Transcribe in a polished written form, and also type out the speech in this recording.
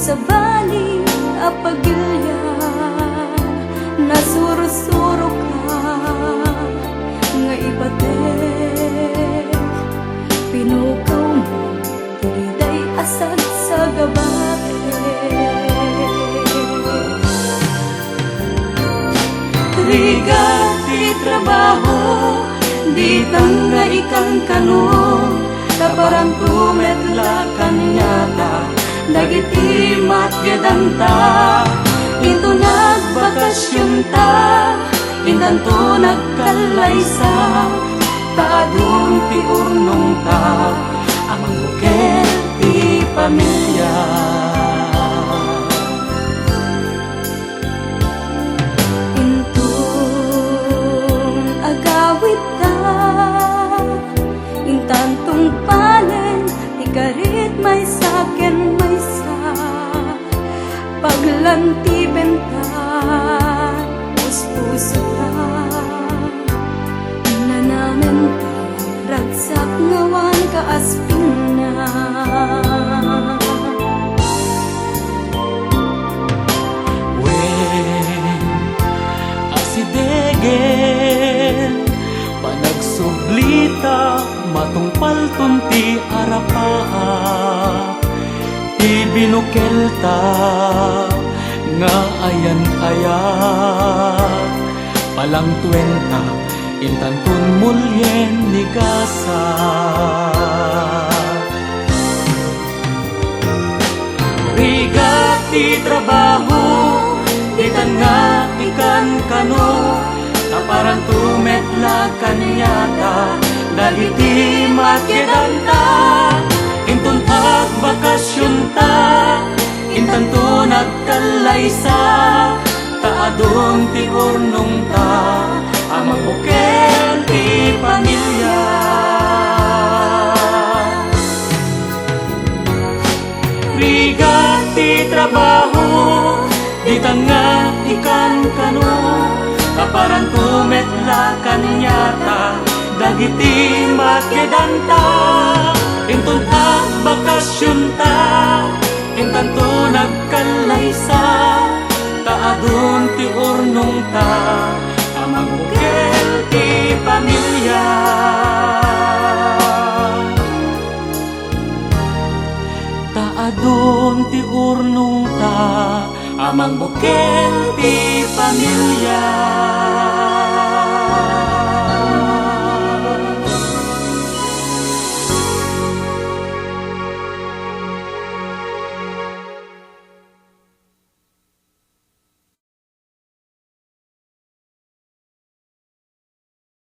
sa bali apagilya nasuro-suro ka nga ibatek pinukaw mo diliday asad sa gabae riga ti trabaho di tangga ikang kanu taparang tumetla kanyata dagiti matgedanta into nagbakasyon ta intanto nagkalaysa taadong ti urnong ta amang bukel ti pamilya intong agawit ta intantong palen ti garit may saken may sa paglanti benta puspuso ta nanamen ta ragsak ngawan kaasping na wen asidegen panagsublita matungpalton ti arapaa ti binukelta nga ayan-ayat palang 20 intantun mulyen ni gasa riga ti trabaho itan nga ikan kano taparang tumetla kanyata dagiti matkedanta intun agbakasyon ta intanto nagkalaysa taadong ti urnong ta amang bukel ti pamilya riga ti trabaho di tanga ikan kano kaparang tumetla kanyata dagiti matkedanta intun agbakasyon ta intanto nagkalaysa taadong ti urnong ta amang bukel ti pamilya taadong ti urnong ta amang bukel ti pamilya